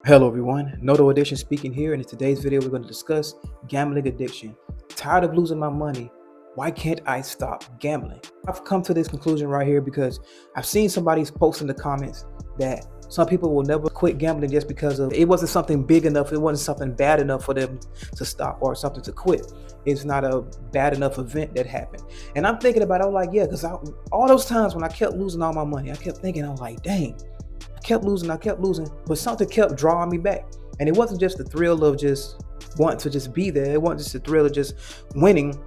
Hello everyone, Noto Edition speaking here, and in today's video we're going to discuss gambling addiction. Tired of losing my money, why can't I stop gambling? I've come to this conclusion right here because I've seen somebody's post in the comments that some people will never quit gambling just because of it wasn't something big enough, it wasn't something bad enough for them to stop or something to quit. It's not a bad enough event that happened. And I'm thinking about it, I'm like, yeah, because all those times when I kept losing all my money, I kept thinking, I'm like, dang, I kept losing, but something kept drawing me back. And it wasn't just the thrill of just wanting to just be there. It wasn't just the thrill of just winning.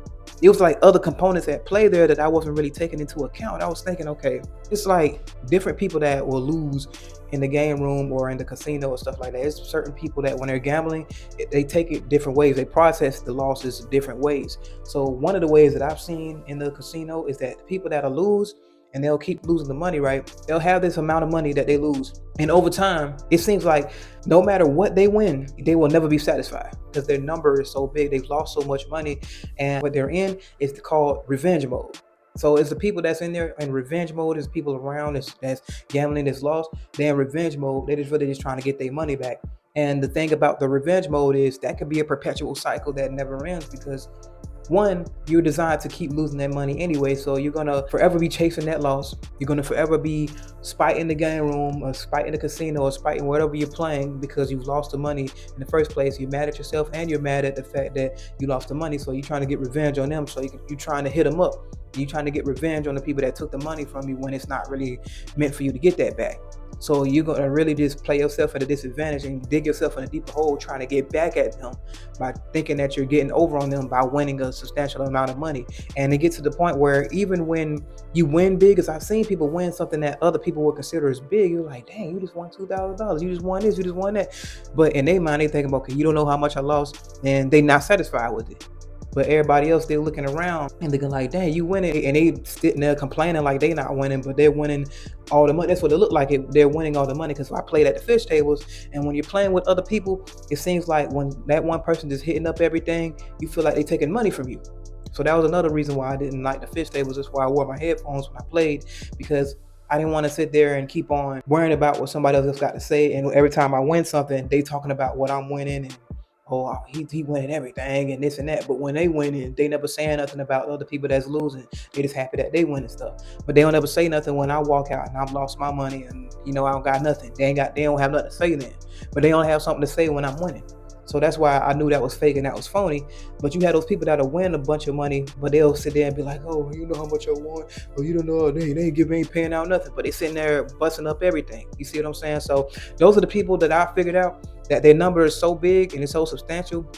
It was like other components at play there that I wasn't really taking into account. I was thinking, okay, it's like different people that will lose in the game room or in the casino or stuff like that. It's certain people that when they're gambling, they take it different ways. They process the losses different ways. So one of the ways that I've seen in the casino is that the people that'll lose, and they'll keep losing the money, right? They'll have this amount of money that they lose. And over time, it seems like no matter what they win, they will never be satisfied because their number is so big. They've lost so much money. And what they're in is called revenge mode. So it's the people that's in there in revenge mode, is people around that's gambling, that's lost. They're in revenge mode. They're just really just trying to get their money back. And the thing about the revenge mode is that could be a perpetual cycle that never ends because one, you're designed to keep losing that money anyway, so you're gonna forever be chasing that loss. You're gonna forever be spiting the game room or spiting the casino or spiting whatever you're playing because you've lost the money in the first place. You're mad at yourself and you're mad at the fact that you lost the money, so you're trying to get revenge on them. So you're trying to hit them up. You're trying to get revenge on the people that took the money from you when it's not really meant for you to get that back. So you're gonna really just play yourself at a disadvantage and dig yourself in a deeper hole trying to get back at them by thinking that you're getting over on them by winning a substantial amount of money. And it gets to the point where even when you win big, as I've seen people win something that other people would consider as big, you're like, dang, you just won $2,000, you just won this, you just won that. But in their mind, they thinking, okay, you don't know how much I lost, and they not satisfied with it. But everybody else, they're looking around and looking like, dang, you winning. And they sitting there complaining like they not winning, but they're winning all the money. That's what it looked like. They're winning all the money because I played at the fish tables. And when you're playing with other people, it seems like when that one person is hitting up everything, you feel like they're taking money from you. So that was another reason why I didn't like the fish tables. That's why I wore my headphones when I played, because I didn't want to sit there and keep on worrying about what somebody else got to say. And every time I win something, they talking about what I'm winning and, oh, he winning everything and this and that. But when they winning, they never saying nothing about other people that's losing. They just happy that they winning stuff. But they don't ever say nothing when I walk out and I've lost my money and I don't got nothing. They don't have nothing to say then. But they only have something to say when I'm winning. So that's why I knew that was fake and that was phony. But you had those people that'll win a bunch of money, but they'll sit there and be like, oh, you know how much I won? Oh, you don't know, they ain't paying out nothing. But they sitting there busting up everything. You see what I'm saying? So those are the people that I figured out that their number is so big and it's so substantial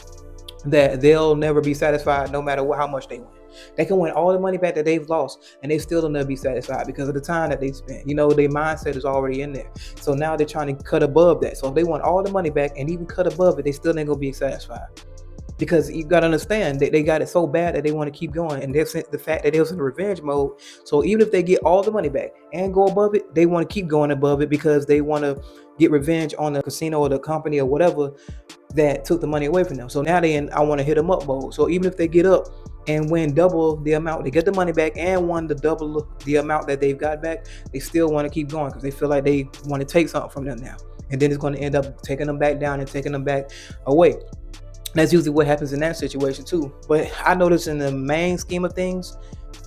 that they'll never be satisfied no matter how much they win. They can win all the money back that they've lost and they still will never be satisfied because of the time that they spent. Their mindset is already in there. So now they're trying to cut above that. So if they want all the money back and even cut above it, they still ain't gonna be satisfied. Because you gotta understand that they got it so bad that they want to keep going, and that's the fact that they was in revenge mode. So even if they get all the money back and go above it, they want to keep going above it because they want to get revenge on the casino or the company or whatever that took the money away from them. So now they in I want to hit them up mode. So even if they get up and win double the amount, they get the money back and won the double the amount that they've got back, they still want to keep going because they feel like they want to take something from them now, and then it's going to end up taking them back down and taking them back away. That's usually what happens in that situation too. But I notice in the main scheme of things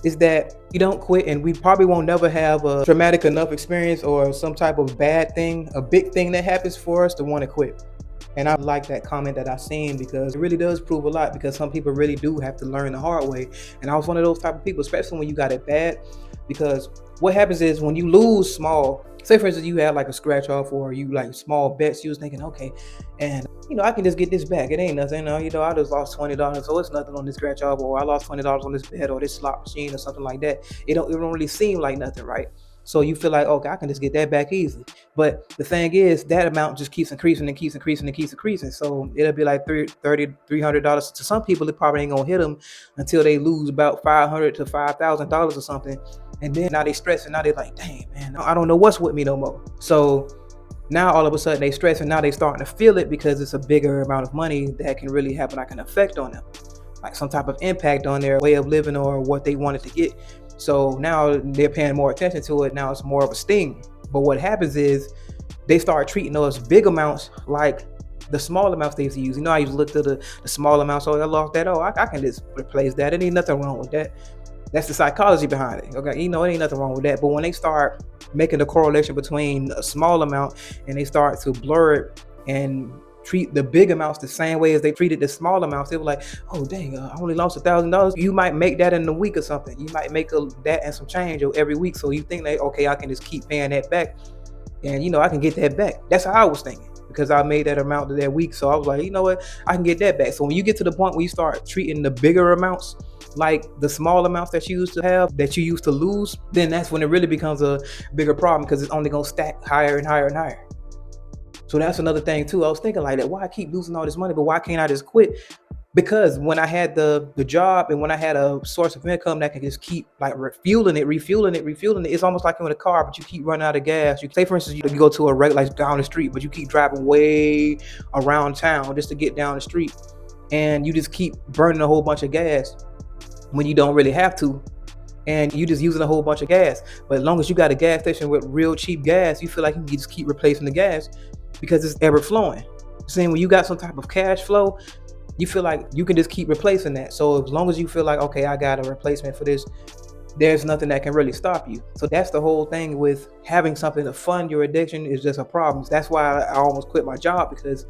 is that you don't quit, and we probably won't never have a traumatic enough experience or some type of bad thing, a big thing that happens for us to want to quit. And I like that comment that I've seen because it really does prove a lot, because some people really do have to learn the hard way. And I was one of those type of people, especially when you got it bad, because what happens is when you lose small, say for instance, you had like a scratch off or you like small bets, you was thinking, okay, and I can just get this back. It ain't nothing. I just lost $20, so it's nothing on this scratch off, or I lost $20 on this bet or this slot machine or something like that. It don't really seem like nothing, right? So you feel like, okay, I can just get that back easily. But the thing is, that amount just keeps increasing and keeps increasing and keeps increasing. So it'll be like $300. To some people, it probably ain't gonna hit them until they lose about $500 to $5,000 or something. And then now they stressing. Now they're like, dang, man, I don't know what's with me no more. So now all of a sudden they stress, and now they starting to feel it because it's a bigger amount of money that can really have like an effect on them, like some type of impact on their way of living or what they wanted to get. So now they're paying more attention to it. Now it's more of a sting. But what happens is they start treating those big amounts like the small amounts they used to use. You know, I used to look to the small amounts. Oh, I lost that. Oh, I can just replace that. It ain't nothing wrong with that. That's the psychology behind it. Okay, you know, it ain't nothing wrong with that. But when they start making the correlation between a small amount and they start to blur it and treat the big amounts the same way as they treated the small amounts, they were like, oh dang, I only lost $1,000. You might make that in a week or something. You might make that and some change every week. So you think that, okay, I can just keep paying that back, and you know, I can get that back. That's how I was thinking, because I made that amount that week. So I was like, you know what, I can get that back. So when you get to the point where you start treating the bigger amounts like the small amounts that you used to have, that you used to lose, then that's when it really becomes a bigger problem, because it's only going to stack higher and higher and higher. So that's another thing too. I was thinking like that, why I keep losing all this money, but why can't I just quit? Because when I had the job, and when I had a source of income that can just keep like refueling it, it's almost like you're in a car, but you keep running out of gas. You say, for instance, you go to a regular, like down the street, but you keep driving way around town just to get down the street, and you just keep burning a whole bunch of gas when you don't really have to, and you just using a whole bunch of gas. But as long as you got a gas station with real cheap gas, you feel like you can just keep replacing the gas because it's ever flowing. Saying when you got some type of cash flow, you feel like you can just keep replacing that. So as long as you feel like, okay, I got a replacement for this, there's nothing that can really stop you. So that's the whole thing with having something to fund your addiction, is just a problem. That's why I almost quit my job, because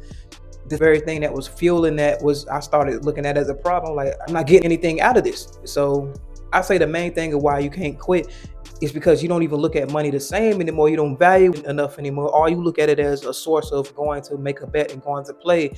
the very thing that was fueling that was, I started looking at it as a problem. Like, I'm not getting anything out of this. So I say the main thing of why you can't quit is because you don't even look at money the same anymore. You don't value it enough anymore. Or you look at it as a source of going to make a bet and going to play.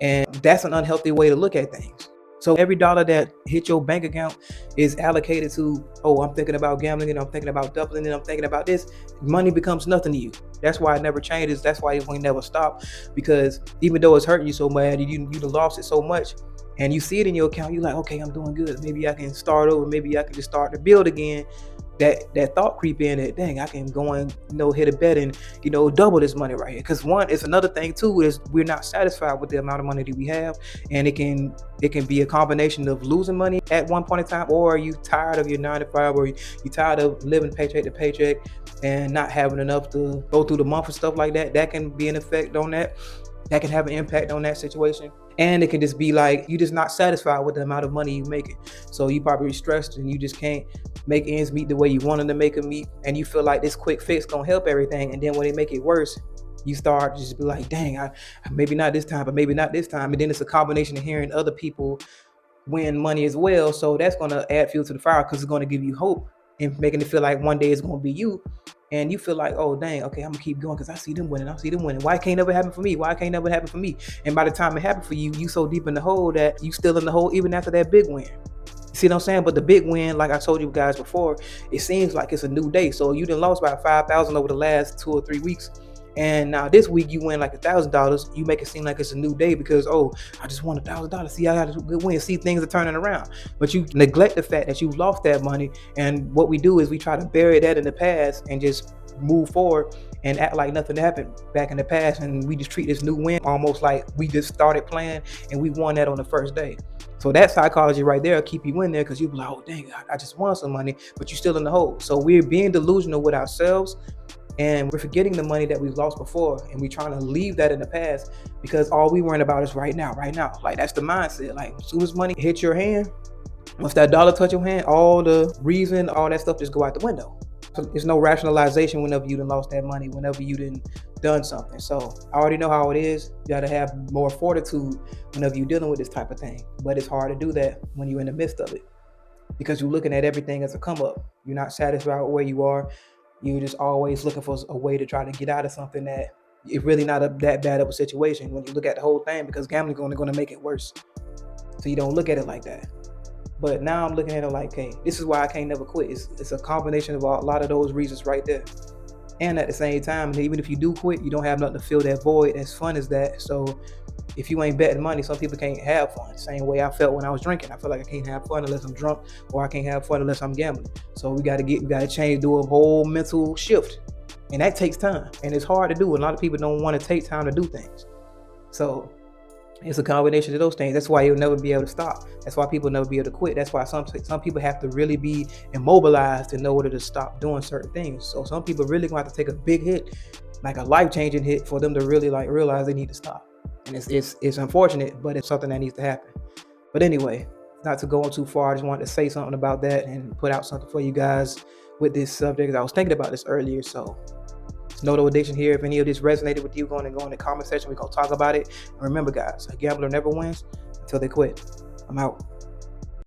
And that's an unhealthy way to look at things. So every dollar that hit your bank account is allocated to, oh, I'm thinking about gambling, and I'm thinking about doubling, and I'm thinking about this. Money becomes nothing to you. That's why it never changes. That's why it will never stop. Because even though it's hurting you so bad, you lost it so much, and you see it in your account, you're like, okay, I'm doing good. Maybe I can start over. Maybe I can just start to build again. That thought creep in that, dang, I can go and hit a bet and double this money right here. Because one, it's another thing too, is we're not satisfied with the amount of money that we have, and it can be a combination of losing money at one point in time, or you tired of your 9 to 5, or you tired of living paycheck to paycheck and not having enough to go through the month and stuff like that. That can be an effect on that. That can have an impact on that situation. And it can just be like you're just not satisfied with the amount of money you're making. So you probably stressed and you just can't make ends meet the way you wanted to make them meet. And you feel like this quick fix gonna help everything. And then when they make it worse, you start to just be like, dang, I maybe not this time, but maybe not this time. And then it's a combination of hearing other people win money as well. So that's gonna add fuel to the fire, because it's gonna give you hope and making it feel like one day it's gonna be you. And you feel like, oh dang, okay, I'm gonna keep going because I see them winning. Why can't never happen for me? And by the time it happened for you, you so deep in the hole that you still in the hole even after that big win. See what I'm saying? But the big win, like I told you guys before, it seems like it's a new day. So you done lost about $5,000 over the last 2 or 3 weeks. And now this week you win like $1,000. You make it seem like it's a new day because, oh, I just won $1,000. See, I got a good win. See, things are turning around. But you neglect the fact that you've lost that money. And what we do is we try to bury that in the past and just move forward and act like nothing happened back in the past. And we just treat this new win almost like we just started playing and we won that on the first day. So that psychology right there will keep you in there, because you'll be like, oh, dang, I just won some money, but you're still in the hole. So we're being delusional with ourselves, and we're forgetting the money that we've lost before, and we're trying to leave that in the past because all we worrying about is right now. Like, that's the mindset. Like, as soon as money hits your hand, once that dollar touch your hand, all the reason, all that stuff just go out the window. So there's no rationalization whenever you done lost that money, whenever you done something. So I already know how it is. You got to have more fortitude whenever you're dealing with this type of thing. But it's hard to do that when you're in the midst of it, because you're looking at everything as a come up. You're not satisfied with where you are. You're just always looking for a way to try to get out of something that it's really not that bad of a situation when you look at the whole thing, because gambling is only going to make it worse. So you don't look at it like that. But now I'm looking at it like, hey, this is why I can't never quit. It's a combination of a lot of those reasons right there. And at the same time, even if you do quit, you don't have nothing to fill that void as fun as that. So if you ain't betting money, some people can't have fun. Same way I felt when I was drinking. I feel like I can't have fun unless I'm drunk, or I can't have fun unless I'm gambling. So we got to change, do a whole mental shift. And that takes time. And it's hard to do. A lot of people don't want to take time to do things. So it's a combination of those things. That's why you'll never be able to stop. That's why people never be able to quit. That's why some people have to really be immobilized in order to stop doing certain things. So some people really gonna have to take a big hit like a life-changing hit for them to really like realize they need to stop. And it's unfortunate, but it's something that needs to happen. But anyway, not to go on too far, I just wanted to say something about that and put out something for you guys with this subject. I was thinking about this earlier, so no addiction here. If any of this resonated with you, go in the comment section. We're gonna talk about it. And remember, guys, a gambler never wins until they quit. I'm out.